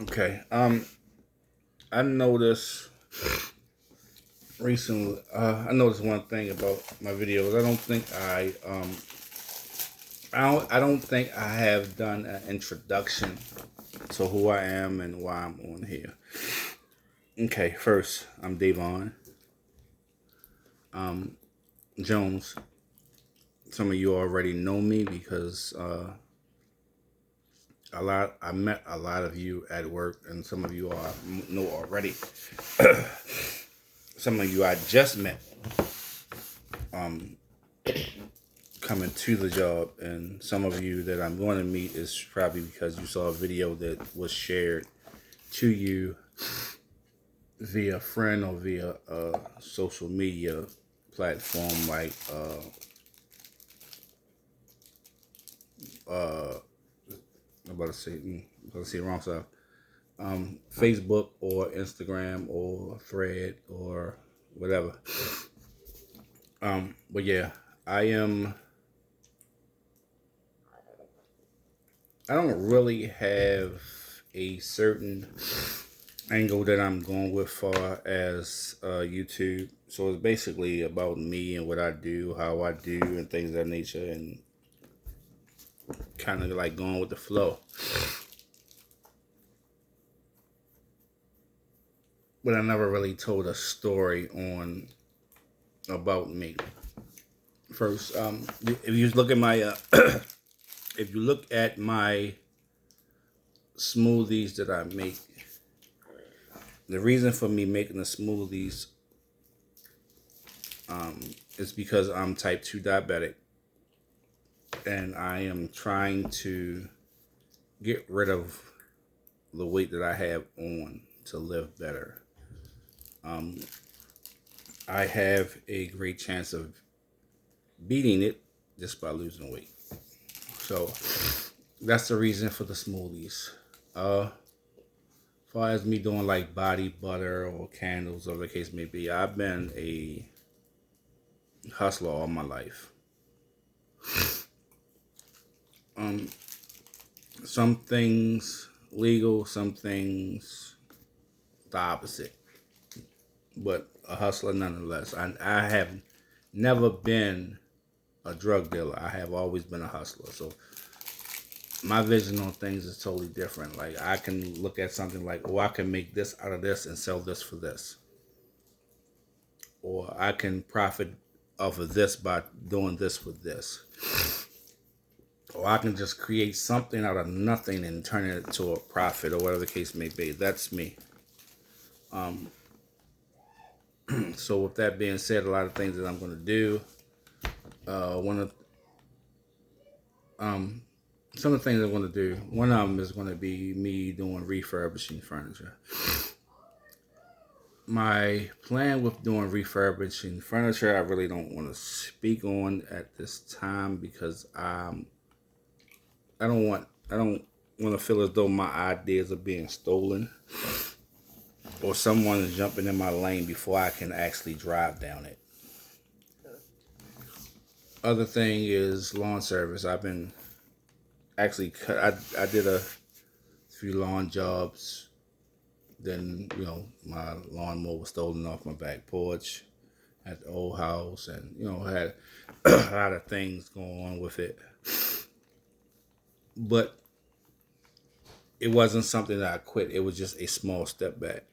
Okay. I noticed recently. I noticed one thing about my videos. I don't think I have done an introduction to who I am and why I'm on here. Okay. First, I'm Davon Jones. Some of you already know me because I met a lot of you at work, and some of you know already. Some of you I just met coming to the job, and some of you that I'm going to meet is probably because you saw a video that was shared to you via friend or via a social media platform like I'm about to say wrong stuff. Facebook or Instagram or Thread or whatever. But yeah, I am. I don't really have a certain angle that I'm going with far as YouTube. So it's basically about me and what I do, how I do, and things of that nature, and kind of like going with the flow. But I never really told a story on about me. First, if you look at my if you look at my smoothies that I make, the reason for me making the smoothies is because I'm type 2 diabetic and I am trying to get rid of the weight that I have on to live better. I have a great chance of beating it just by losing weight. So that's the reason for the smoothies. As far as me doing like body butter or candles or the case may be, I've been a hustler all my life. Some things legal, some things the opposite, but a hustler nonetheless. I have never been a drug dealer. I have always been a hustler. So my vision on things is totally different. Like I can look at something like, oh, I can make this out of this and sell this for this, or I can profit off of this by doing this with this, or I can just create something out of nothing and turn it into a profit or whatever the case may be. That's me. So with that being said, a lot of things that I'm going to do. One of some of the things I'm going to do. One of them is going to be me doing refurbishing furniture. My plan with doing refurbishing furniture, I really don't want to speak on at this time because I don't want to feel as though my ideas are being stolen or someone is jumping in my lane before I can actually drive down it. Other thing is lawn service. I've been actually cut. I did a few lawn jobs. Then my lawnmower was stolen off my back porch at the old house, and had a lot of things going on with it. But it wasn't something that I quit. It was just a small step back.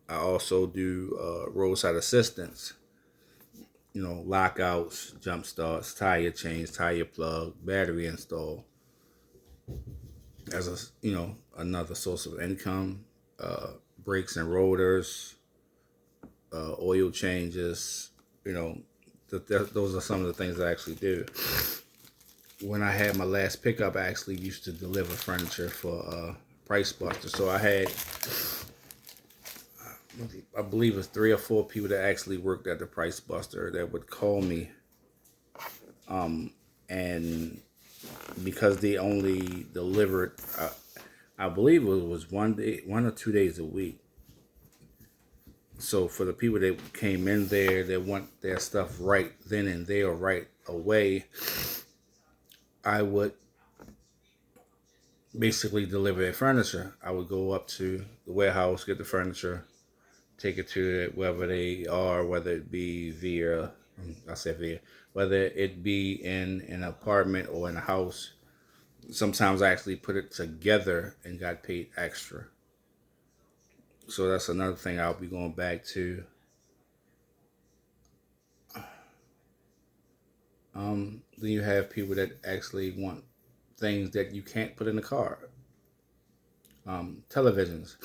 I also do roadside assistance. Lockouts, jump starts, tire change, tire plug, battery install, as another source of income. Brakes and rotors, oil changes. You know, those are some of the things I actually do. When I had my last pickup, I actually used to deliver furniture for Price Buster. So I believe it's 3 or 4 people that actually worked at the Price Buster that would call me, and because they only delivered, I believe it was 1 or 2 days a week. So for the people that came in there that want their stuff right then and there, right away, I would basically deliver their furniture. I would go up to the warehouse, get the furniture, take it to wherever they are, whether it be via, I said via, whether it be in an apartment or in a house. Sometimes I actually put it together and got paid extra. So that's another thing I'll be going back to. Then you have people that actually want things that you can't put in the car. Televisions,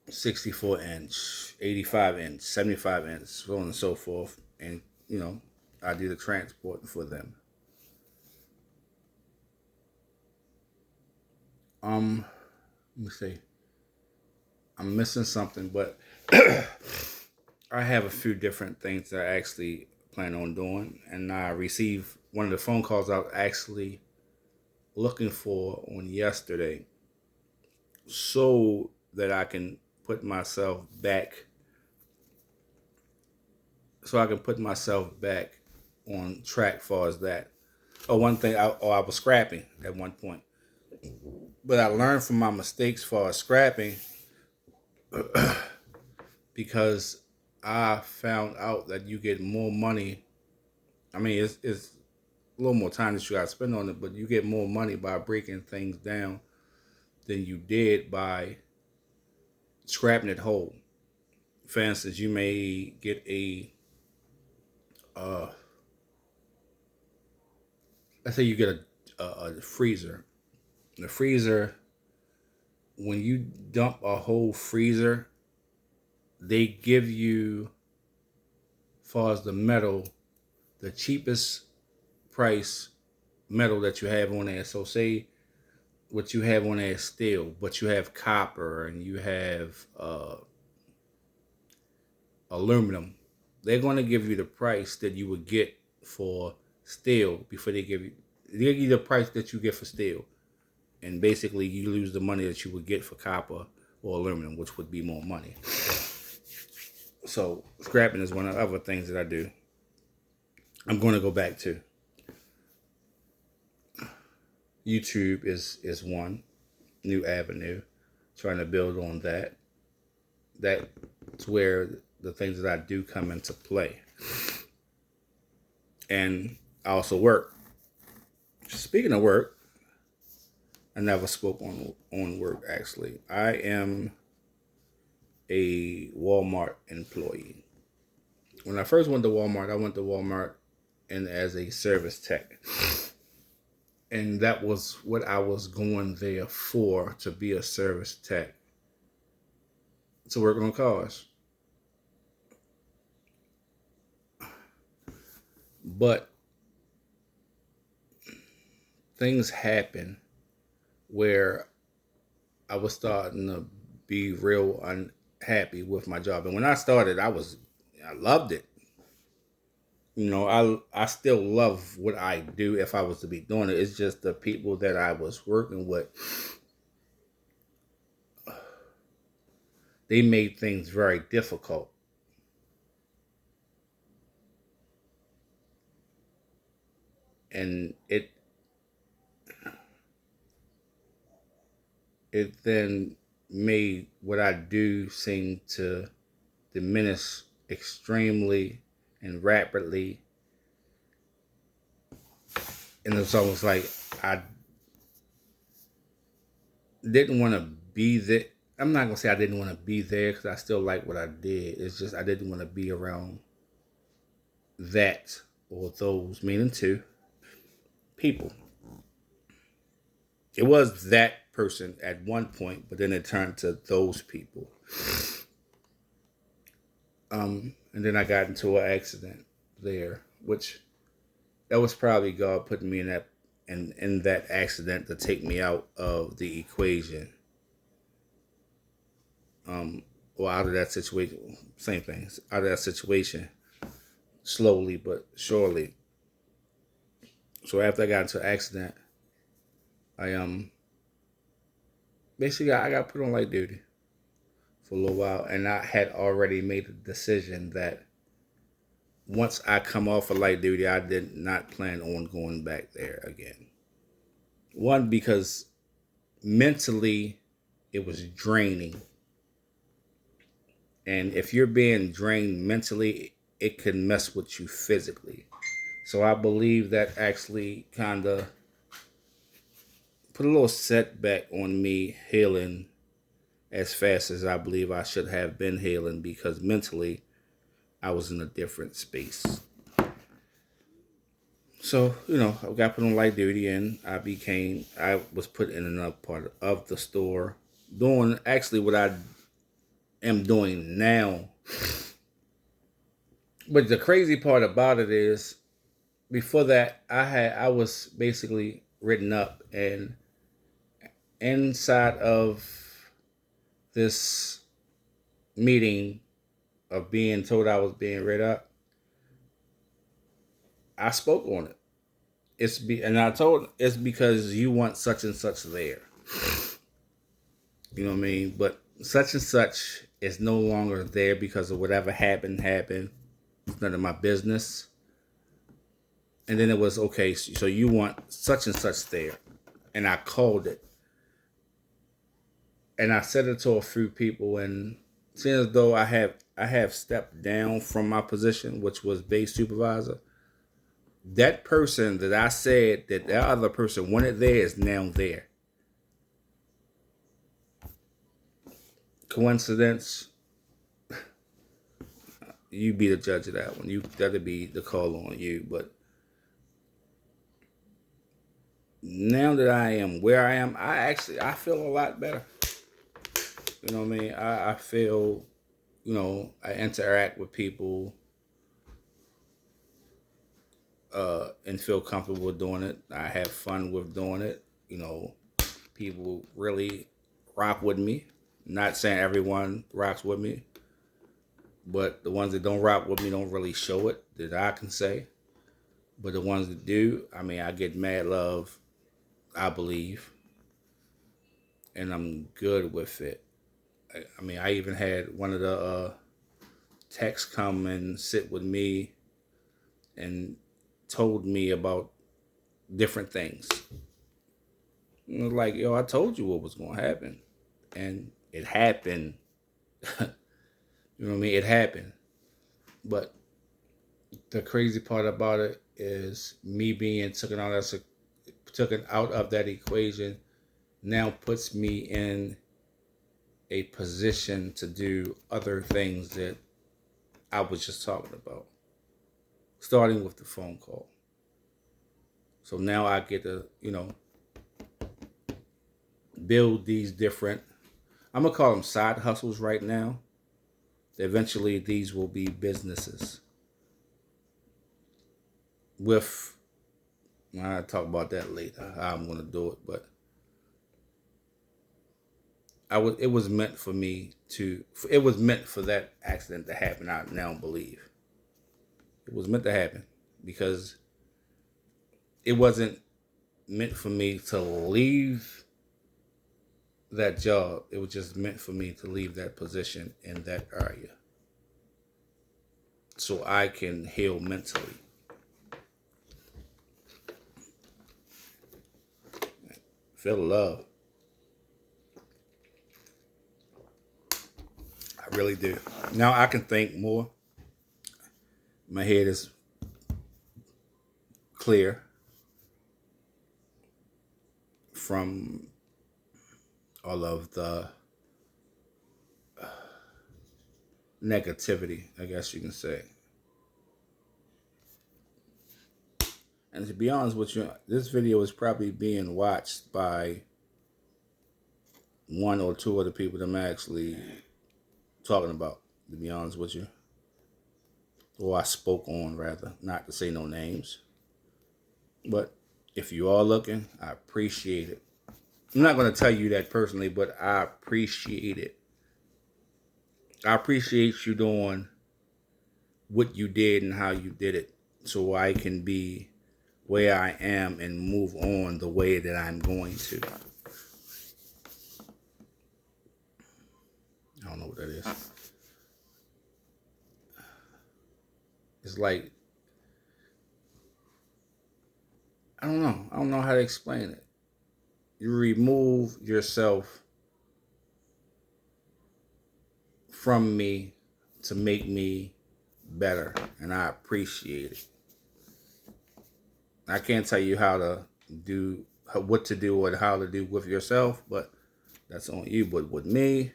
64 inch, 85 inch, 75 inch, so on and so forth. And, I do the transport for them. Let me see. I'm missing something, but I have a few different things that I actually plan on doing. And I received one of the phone calls I was actually looking for on yesterday so that I can put myself back on track as far as that. Oh, one thing, I was scrapping at one point, but I learned from my mistakes as far as scrapping because I found out that you get more money. I mean, it's a little more time that you got to spend on it, but you get more money by breaking things down than you did by scrapping it whole. For instance, you may get uh, let's say you get a freezer. The freezer, when you dump a whole freezer, they give you, as far as the metal, the cheapest price metal that you have on there. So say what you have on there is steel, but you have copper and you have aluminum. They're going to give you the price that you would get for steel before they give you the price that you get for steel, and basically you lose the money that you would get for copper or aluminum, which would be more money. So scrapping is one of the other things that I do. I'm going to go back to YouTube is one new avenue, trying to build on that. That's where the things that I do come into play. And I also work. Speaking of work, I never spoke on work actually. I am a Walmart employee. When I first went to Walmart, I went to Walmart and as a service tech. And that was what I was going there for, to be a service tech, to work on cars. But things happen where I was starting to be real unhappy with my job. And when I started, I loved it. I still love what I do if I was to be doing it. It's just the people that I was working with, they made things very difficult. And it then made what I do seem to diminish extremely and rapidly. And it's almost like I didn't want to be there. I'm not gonna say I didn't want to be there because I still like what I did. It's just I didn't want to be around that or those, meaning two people. It was that person at one point, but then it turned to those people. And then I got into an accident there, which that was probably God putting me in that accident to take me out of the equation. Or out of that situation. Same thing. Out of that situation, slowly but surely. So after I got into an accident, I basically I got put on light duty for a little while, and I had already made a decision that once I come off of light duty, I did not plan on going back there again. One, because mentally it was draining. And if you're being drained mentally, it can mess with you physically. So I believe that actually kind of put a little setback on me healing as fast as I believe I should have been healing, because mentally I was in a different space. So, I got put on light duty, and I was put in another part of the store doing actually what I am doing now. But the crazy part about it is, before that, I was basically written up, and inside of this meeting of being told I was being written up, I spoke on it. And I told it's because you want such and such there. You know what I mean? But such and such is no longer there because of whatever happened. It's none of my business. And then it was, okay, so you want such and such there. And I called it. And I said it to a few people, and seeing as though I have stepped down from my position, which was base supervisor, that person that I said that other person wanted there is now there. Coincidence? You be the judge of that one. That'll be the call on you. But now that I am where I am, I feel a lot better. You know what I mean? I feel, I interact with people and feel comfortable doing it. I have fun with doing it. People really rock with me. Not saying everyone rocks with me, but the ones that don't rock with me don't really show it, that I can say. But the ones that do, I get mad love, I believe, and I'm good with it. I even had one of the techs come and sit with me and told me about different things. And it was like, yo, I told you what was going to happen. And it happened. You know what I mean? It happened. But the crazy part about it is me being taken out of that equation now puts me in a position to do other things that I was just talking about, starting with the phone call. So now I get to, build these different, I'm going to call them side hustles right now. Eventually, these will be businesses. I'll talk about that later, how I'm going to do it. But it was meant for it was meant for that accident to happen, I now believe. It was meant to happen because it wasn't meant for me to leave that job. It was just meant for me to leave that position in that area so I can heal mentally. Feel love. I really do. Now I can think more. My head is clear from all of the negativity, I guess you can say. And to be honest with you, this video is probably being watched by one or two other people that I'm actually talking about, to be honest with you. Or I spoke on, rather, not to say no names. But if you are looking, I appreciate it. I'm not going to tell you that personally, but I appreciate it. I appreciate you doing what you did and how you did it so I can be where I am and move on the way that I'm going to. I don't know what that is. It's like, I don't know how to explain it. You remove yourself from me to make me better, and I appreciate it. I can't tell you how to do, what to do, or how to do with yourself, but that's on you. But with me,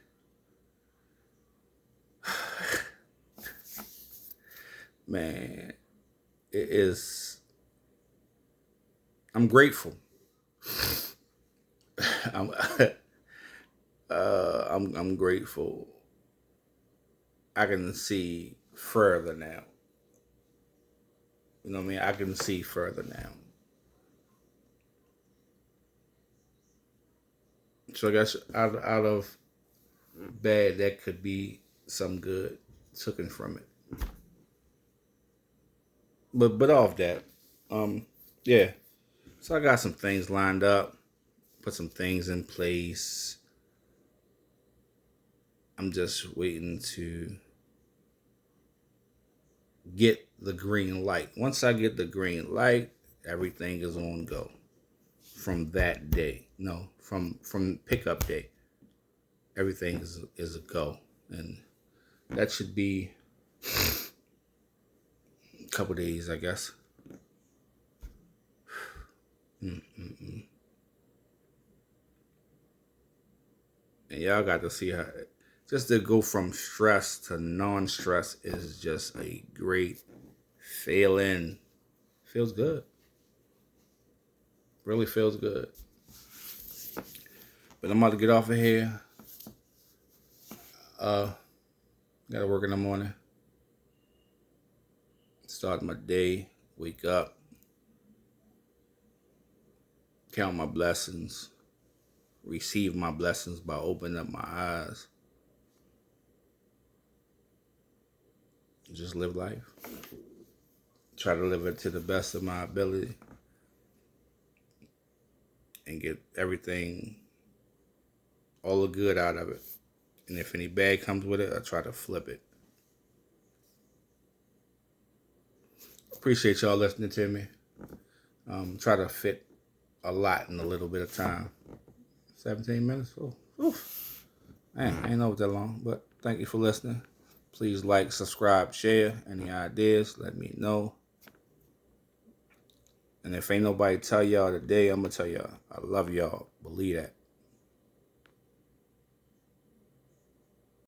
man, it is. I'm grateful. I'm, I'm grateful. I can see further now. You know what I mean? I can see further now. So I guess out of bad, that could be some good taken from it. But off that, um, yeah. So I got some things lined up, put some things in place. I'm just waiting to get the green light. Once I get the green light, everything is on go from that day. No, from pickup day, everything is a go, and that should be a couple days, I guess. Mm-mm-mm. And y'all got to see how just to go from stress to non-stress is just a great feeling. Feels good. Really feels good. But I'm about to get off of here. Gotta work in the morning. Start my day. Wake up. Count my blessings. Receive my blessings by opening up my eyes. Just live life. Try to live it to the best of my ability. And get everything, all the good out of it. And if any bad comes with it, I try to flip it. Appreciate y'all listening to me. Try to fit a lot in a little bit of time. 17 minutes? Oh, oof. Man, I ain't know it that long, but thank you for listening. Please like, subscribe, share. Any ideas, let me know. And if ain't nobody tell y'all today, I'm going to tell y'all, I love y'all. Believe that.